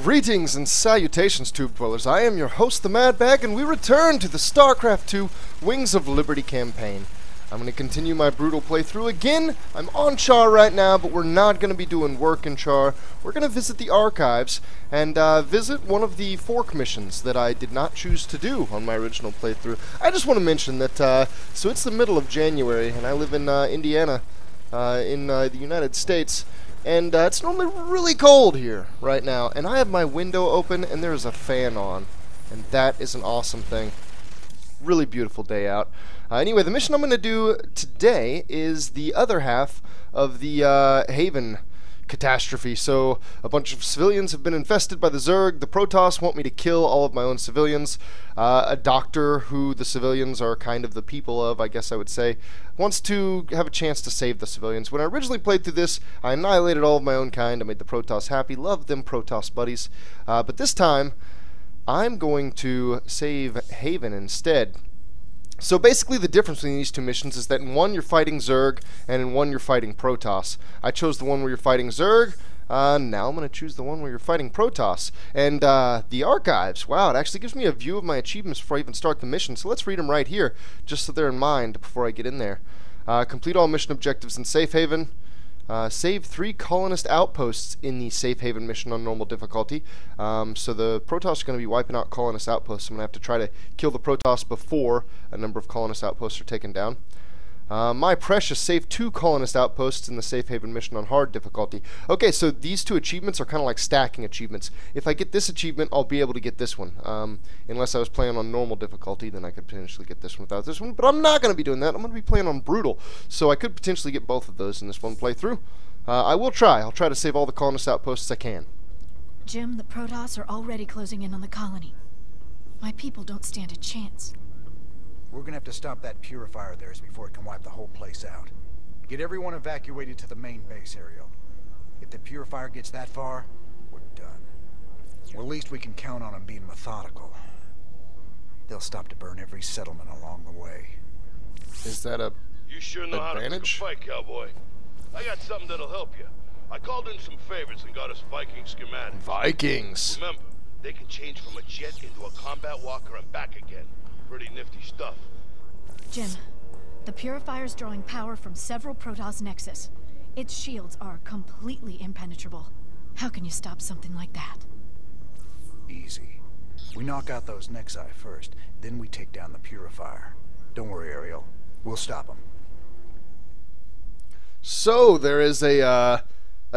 Greetings and salutations, Tube Dwellers. I am your host, the Mad Bag, and we return to the Starcraft 2 Wings of Liberty campaign. I'm going to continue my brutal playthrough again. I'm on Char right now, but we're not going to be doing work in Char. We're going to visit the archives and visit one of the fork missions that I did not choose to do on my original playthrough. I just want to mention that, so it's the middle of January, and I live in Indiana, in the United States. And it's normally really cold here right now, and I have my window open and there is a fan on, and that is an awesome thing. Really beautiful day out. Anyway, the mission I'm going to do today is the other half of the Haven catastrophe. So a bunch of civilians have been infested by the Zerg. The Protoss want me to kill all of my own civilians. A doctor, who the civilians are kind of the people of, I guess I would say, wants to have a chance to save the civilians. When I originally played through this, I annihilated all of my own kind. I made the Protoss happy. Loved them Protoss buddies. But this time, I'm going to save Haven instead. So basically the difference between these two missions is that in one you're fighting Zerg, and in one you're fighting Protoss. I chose the one where you're fighting Zerg. Now I'm going to choose the one where you're fighting Protoss. And the archives, wow, it actually gives me a view of my achievements before I even start the mission. So let's read them right here, just so they're in mind before I get in there. Complete all mission objectives in Safe Haven. Save 3 colonist outposts in the Safe Haven mission on normal difficulty. So the Protoss are going to be wiping out colonist outposts. I'm going to have to try to kill the Protoss before a number of colonist outposts are taken down. My precious, save 2 colonist outposts in the Safe Haven mission on hard difficulty. Okay, so these two achievements are kind of like stacking achievements. If I get this achievement, I'll be able to get this one. Unless I was playing on normal difficulty, then I could potentially get this one without this one. But I'm not going to be doing that. I'm going to be playing on brutal. So I could potentially get both of those in this one playthrough. I will try. I'll try to save all the colonist outposts I can. Jim, the Protoss are already closing in on the colony. My people don't stand a chance. We're gonna have to stop that purifier of theirs before it can wipe the whole place out. Get everyone evacuated to the main base, Ariel. If the purifier gets that far, we're done. Well, at least we can count on them being methodical. They'll stop to burn every settlement along the way. Is that a You sure know how to pick a fight, cowboy. I got something that'll help you. I called in some favors and got us Viking schematics. Vikings? Remember, they can change from a jet into a combat walker and back again. Pretty nifty stuff. Jim, the purifier's drawing power from several Protoss nexus. Its shields are completely impenetrable. How can you stop something like that? Easy. We knock out those nexi first, then we take down the purifier. Don't worry, Ariel. We'll stop them. So there is a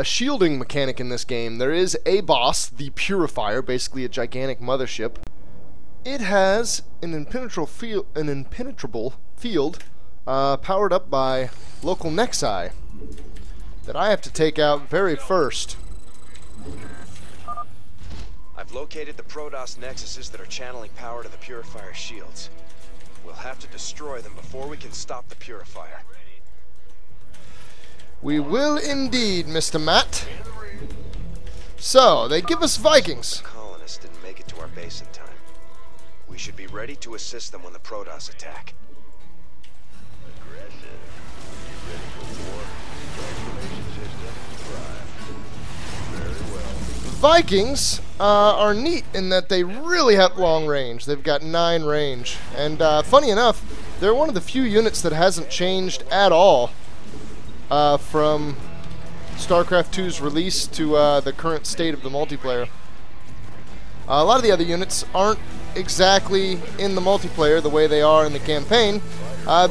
shielding mechanic in this game. There is a boss, the Purifier, basically a gigantic mothership. It has an impenetrable field powered up by local nexi that I have to take out very first. I've located the Protoss nexuses that are channeling power to the Purifier shields. We'll have to destroy them before we can stop the Purifier. We will indeed, Mr. Matt. So, they give us Vikings. The colonists didn't make it to our base in time. We should be ready to assist them when the Protoss attack. Aggressive. You ready for war? Transformation system prime. Very well. Vikings are neat in that they really have long range. They've got 9 range. And funny enough, they're one of the few units that hasn't changed at all from StarCraft 2's release to the current state of the multiplayer. A lot of the other units aren't exactly in the multiplayer the way they are in the campaign,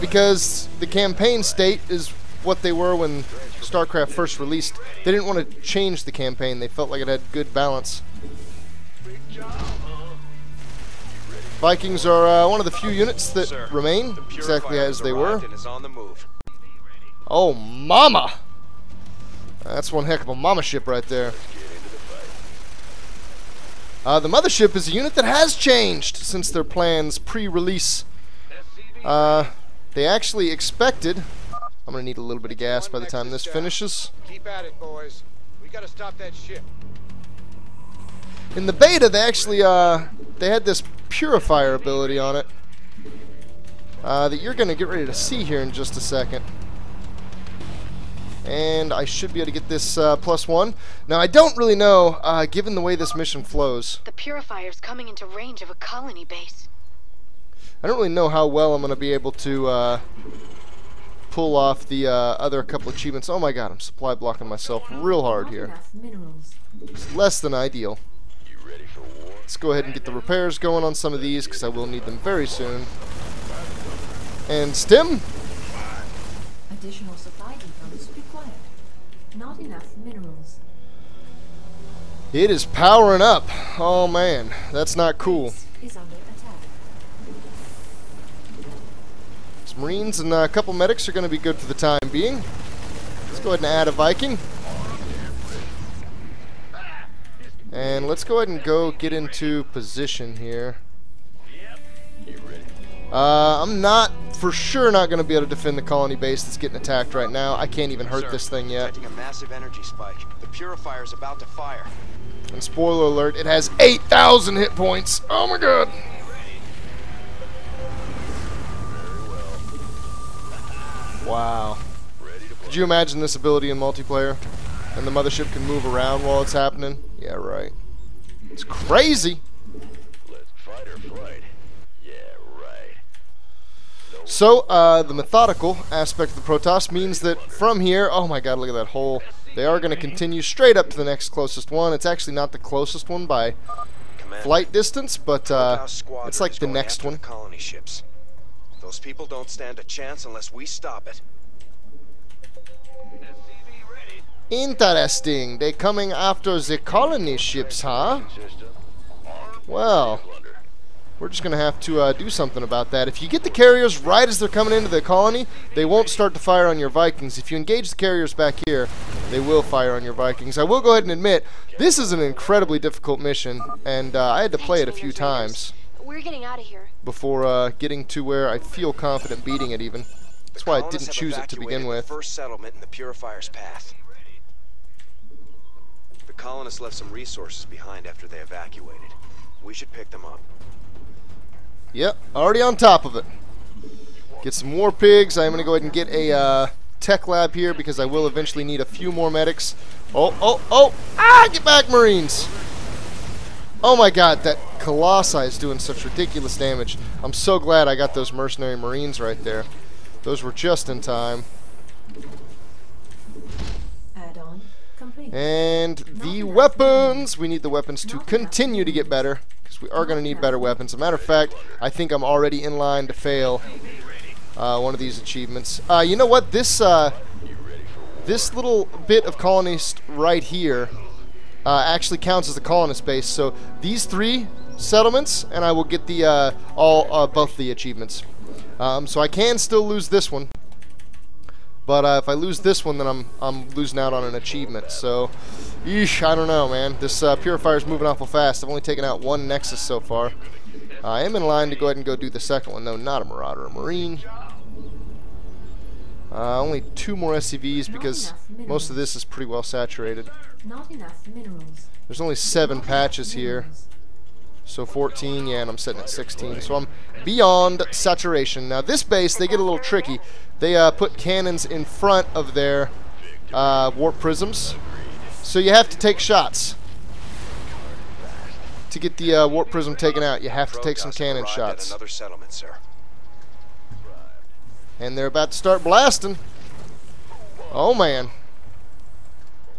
because the campaign state is what they were when StarCraft first released. They didn't want to change the campaign. They felt like it had good balance. Vikings are one of the few units that remain exactly as they were. Oh, mama! That's one heck of a mama ship right there. The mothership is a unit that has changed since their plans pre-release. They actually expected... I'm going to need a little bit of gas by the time this finishes. Keep at it, boys. We got to stop that ship. In the beta, they actually they had this purifier ability on it that you're going to get ready to see here in just a second. And I should be able to get this +1. Now, I don't really know, given the way this mission flows. The Purifier's coming into range of a colony base. I don't really know how well I'm going to be able to pull off the other couple achievements. Oh my god, I'm supply blocking myself real hard here. It's less than ideal. Let's go ahead and get the repairs going on some of these, because I will need them very soon. And stim. Additional supply depots required. Not enough minerals. It is powering up. Oh man, that's not cool. Is under attack. Some Marines and a couple medics are going to be good for the time being. Let's go ahead and add a Viking. And let's go ahead and go get into position here. I'm not, for sure, not going to be able to defend the colony base that's getting attacked right now. I can't even hurt this thing yet. Detecting a massive energy spike. The Purifier's about to fire. And spoiler alert, it has 8,000 hit points. Oh my god. Wow. Could you imagine this ability in multiplayer? And the mothership can move around while it's happening? Yeah, right. It's crazy. Let's fight or flight. Yeah, right. So, the methodical aspect of the Protoss means that from here, oh my god, look at that hole. They are going to continue straight up to the next closest one. It's actually not the closest one by flight distance, but it's like the next one. Colony ships. Those people don't stand a chance unless we stop it. Interesting. They're coming after the colony ships, huh? Well, we're just going to have to do something about that. If you get the carriers right as they're coming into the colony, they won't start to fire on your Vikings. If you engage the carriers back here, they will fire on your Vikings. I will go ahead and admit, this is an incredibly difficult mission, and I had to play it a few times. We're getting out of here. Before getting to where I feel confident beating it even. That's why I didn't choose it to begin with. The first settlement in the Purifier's path. The colonists left some resources behind after they evacuated. We should pick them up. Yep, already on top of it. Get some more pigs. I'm going to go ahead and get a tech lab here because I will eventually need a few more medics. Oh! Ah, get back, Marines! Oh my god, that Colossi is doing such ridiculous damage. I'm so glad I got those mercenary Marines right there. Those were just in time. Add-on complete. And the weapons! We need the weapons to continue to get better, because we are going to need better weapons. As a matter of fact, I think I'm already in line to fail one of these achievements. You know what? This little bit of colonist right here actually counts as the colonist base. So these 3 settlements, and I will get the both the achievements. So I can still lose this one, but if I lose this one, then I'm losing out on an achievement. So, yeesh, I don't know, man. This Purifier's moving awful fast. I've only taken out 1 Nexus so far. I am in line to go ahead and go do the second one. No, not a Marauder, a Marine. Only 2 more SCVs because most of this is pretty well saturated. Not enough minerals. There's only 7 patches here. So 14, yeah, and I'm sitting at 16. So I'm beyond saturation. Now this base, they get a little tricky. They put cannons in front of their warp prisms. So you have to take shots. To get the warp prism taken out, you have to take some cannon shots. Another settlement, sir. And they're about to start blasting. Oh man.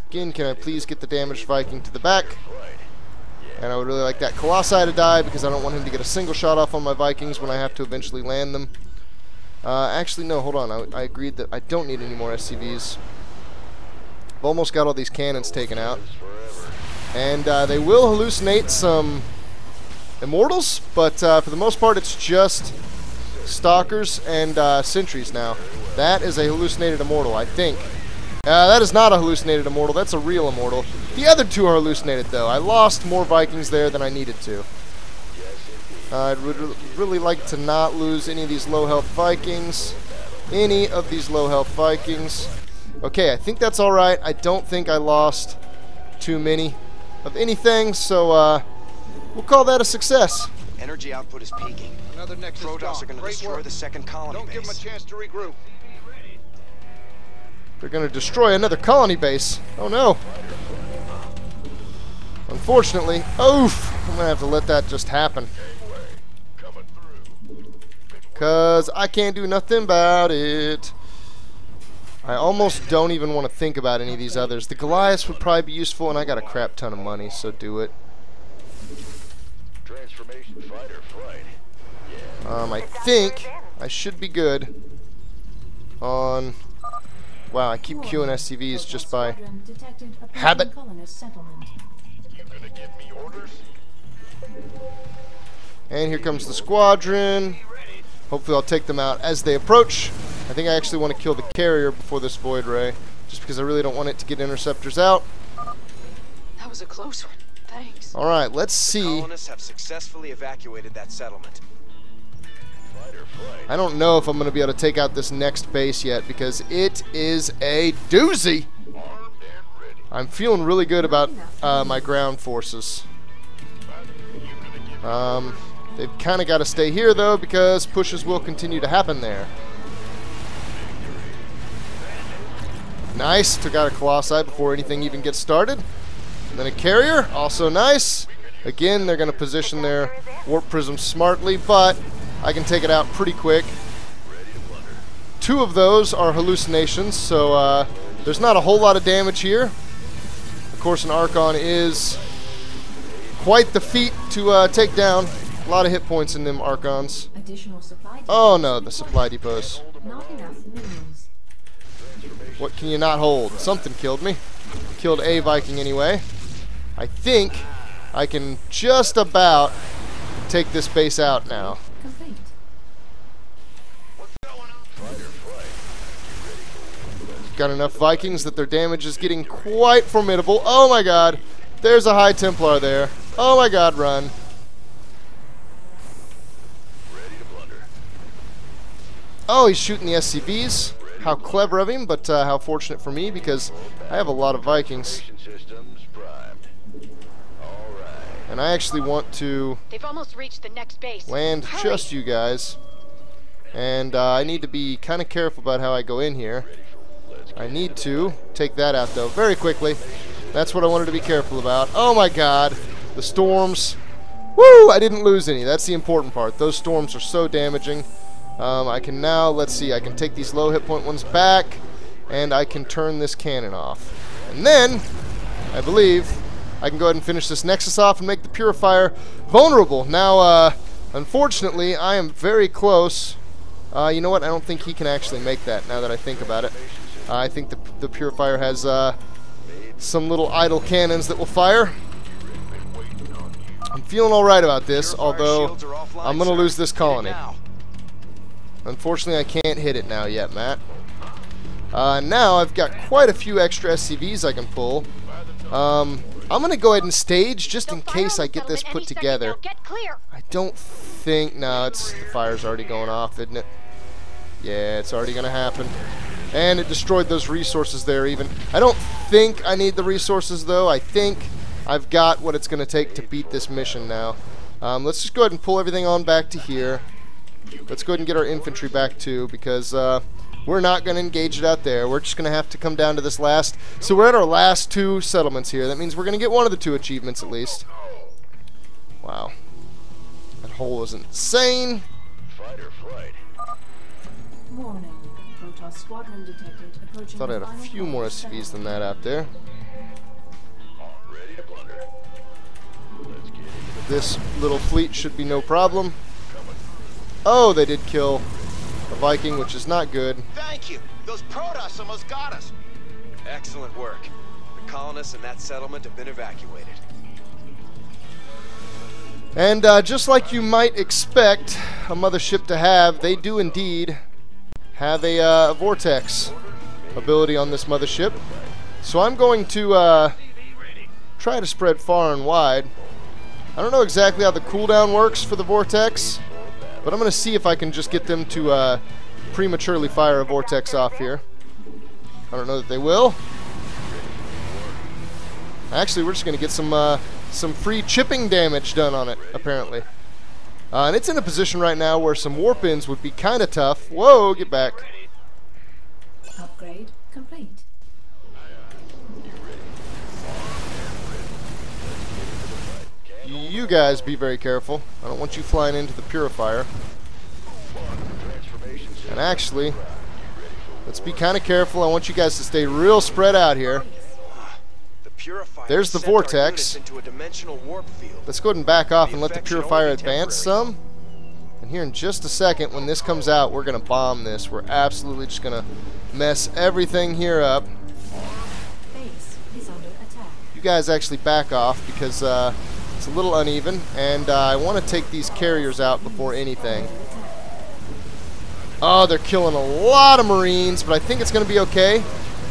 Again, can I please get the damaged Viking to the back? And I would really like that Colossi to die because I don't want him to get a single shot off on my Vikings when I have to eventually land them. Actually, no, hold on. I agreed that I don't need any more SCVs. I've almost got all these cannons taken out. And they will hallucinate some Immortals, but for the most part it's just Stalkers and Sentries now. That is a hallucinated Immortal, I think. That is not a hallucinated Immortal, that's a real Immortal. The other 2 are hallucinated though. I lost more Vikings there than I needed to. I would really like to not lose any of these low health Vikings. Okay, I think that's alright. I don't think I lost too many of anything, so we'll call that a success. Energy output is peaking. Another Nexus Protoss are going to destroy the second colony Don't base. give them a chance to regroup. They're going to destroy another colony base. Oh no. Unfortunately, oof, I'm going to have to let that just happen. Because I can't do nothing about it. I almost don't even want to think about any of these others. The Goliaths would probably be useful, and I got a crap ton of money, so do it. Transformation fight or flight. I think I should be good on... Wow, I keep queuing SCVs just by habit. You gonna give me orders? And here comes the squadron. Hopefully I'll take them out as they approach. I think I actually want to kill the carrier before this Void Ray, just because I really don't want it to get interceptors out. That was a close one. Thanks. Alright, let's see. Colonists have successfully evacuated that settlement. I don't know if I'm going to be able to take out this next base yet, because it is a doozy. I'm feeling really good about my ground forces. They've kind of got to stay here, though, because pushes will continue to happen there. Nice. Took out a Colossi before anything even gets started. And then a carrier. Also nice. Again, they're going to position their warp prisms smartly, but I can take it out pretty quick. 2 of those are hallucinations, so there's not a whole lot of damage here. Of course, an Archon is quite the feat to take down. A lot of hit points in them Archons. Oh no, the supply depots. Not enough minerals. What can you not hold? Something killed me. Killed a Viking anyway. I think I can just about take this base out now. Complete. Got enough Vikings that their damage is getting quite formidable. Oh my god. There's a High Templar there. Oh my god, run. Oh, he's shooting the SCVs. How clever of him, but how fortunate for me, because I have a lot of Vikings. And I actually want to They've almost reached the next base. land just you guys. And I need to be kind of careful about how I go in here. I need to take that out, though, very quickly. That's what I wanted to be careful about. Oh my god, the storms. Woo! I didn't lose any. That's the important part. Those storms are so damaging. I can now, let's see, I can take these low hit point ones back, and I can turn this cannon off. And then, I believe, I can go ahead and finish this Nexus off and make the Purifier vulnerable. Now, unfortunately, I am very close. You know what? I don't think he can actually make that, now that I think about it. I think the Purifier has some little idle cannons that will fire. I'm feeling alright about this, although I'm going to lose this colony. Unfortunately, I can't hit it now yet, Matt. Now I've got quite a few extra SCVs I can pull. I'm going to go ahead and stage just in case I get this put together. I don't think... No, the fire's already going off, isn't it? Yeah, it's already going to happen. And it destroyed those resources there even. I don't think I need the resources, though. I think I've got what it's going to take to beat this mission now. Let's just go ahead and pull everything on back to here. Let's go ahead and get our infantry back too, because we're not going to engage it out there. We're just going to have to come down to this last. So we're at our last 2 settlements here. That means we're going to get one of the 2 achievements at least. Wow. That hole is insane. Fight or flight. Warning. Protoss squadron detected approaching. Thought I had a few more SCVs than that out there. Ready to plunder. Let's get into This little fleet should be no problem. Oh, they did kill a Viking, which is not good. Thank you. Those Protoss almost got us. Excellent work. The colonists in that settlement have been evacuated. And just like you might expect a mothership to have, they do indeed have a vortex ability on this mothership. So I'm going to try to spread far and wide. I don't know exactly how the cooldown works for the vortex, but I'm going to see if I can just get them to prematurely fire a vortex off here. I don't know that they will. Actually, we're just going to get some free chipping damage done on it, apparently. And it's in a position right now where some warp-ins would be kind of tough. Whoa, get back. Upgrade complete. You guys be very careful. I don't want you flying into the purifier. And actually, let's be kind of careful. I want you guys to stay real spread out here. There's the vortex. Let's go ahead and back off and let the purifier advance some. And here in just a second, when this comes out, we're going to bomb this. We're absolutely just going to mess everything here up. Base is under attack. You guys actually back off because it's a little uneven, and I want to take these carriers out before anything. Oh, they're killing a lot of Marines, but I think it's going to be okay.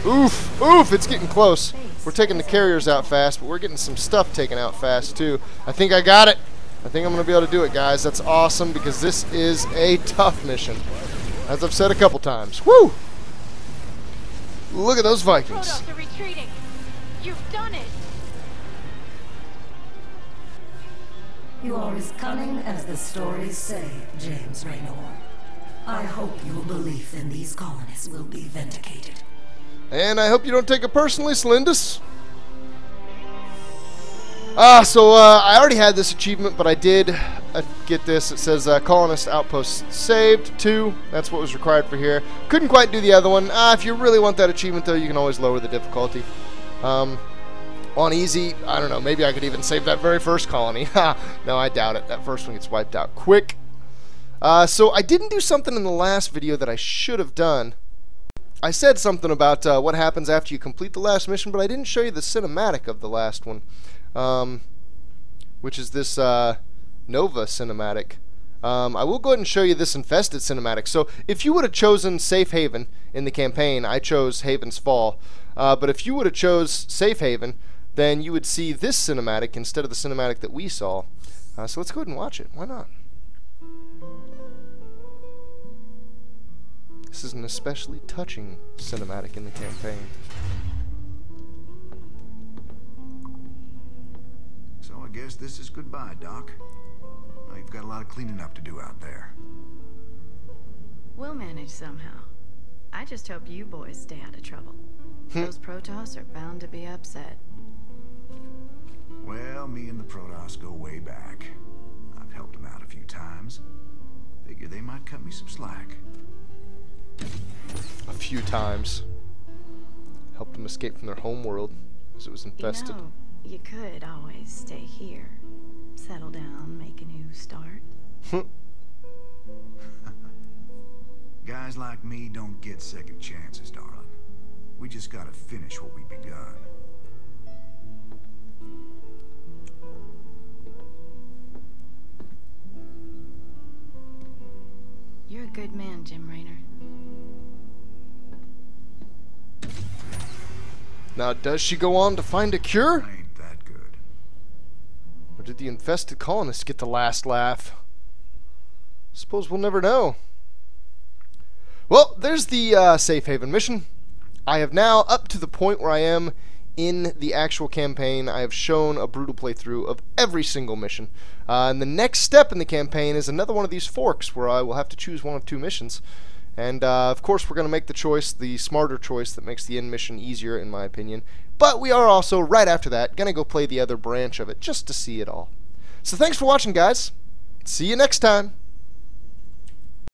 Oof, oof, it's getting close. We're taking the carriers out fast, but we're getting some stuff taken out fast, too. I think I got it. I think I'm going to be able to do it, guys. That's awesome, because this is a tough mission, as I've said a couple times. Woo! Look at those Vikings. Protoss are retreating. You've done it. You are as cunning as the stories say, James Raynor. I hope your belief in these colonists will be vindicated. And I hope you don't take it personally, Slindus. I already had this achievement, but I did get this. It says Colonist Outpost saved 2. That's what was required for here. Couldn't quite do the other one. If you really want that achievement, though, you can always lower the difficulty. On easy, I don't know, maybe I could even save that very first colony. No, I doubt it. That first one gets wiped out quick. So I didn't do something in the last video that I should have done. I said something about what happens after you complete the last mission, but I didn't show you the cinematic of the last one, which is this Nova cinematic. I will go ahead and show you this Infested cinematic. So if you would have chosen Safe Haven in the campaign, I chose Haven's Fall. But if you would have chose Safe Haven, then you would see this cinematic instead of the cinematic that we saw. So let's go ahead and watch it. Why not? This is an especially touching cinematic in the campaign. So I guess this is goodbye, Doc. Now you've got a lot of cleaning up to do out there. We'll manage somehow. I just hope you boys stay out of trouble. Those Protoss are bound to be upset. Well, me and the Protoss go way back. I've helped them out a few times. Figure they might cut me some slack. A few times. Helped them escape from their home world as it was infested. You know, you could always stay here. Settle down, make a new start. Guys like me don't get second chances, darling. We just gotta finish what we've begun. You're a good man, Jim Raynor. Now, does she go on to find a cure? I ain't that good. Or did the infested colonists get the last laugh? Suppose we'll never know. Well, there's the Safe Haven mission. I have now, up to the point where I am in the actual campaign, I have shown a brutal playthrough of every single mission. And the next step in the campaign is another one of these forks, where I will have to choose one of 2 missions. And, of course, we're going to make the choice, the smarter choice that makes the end mission easier, in my opinion. But we are also, right after that, going to go play the other branch of it, just to see it all. So thanks for watching, guys. See you next time.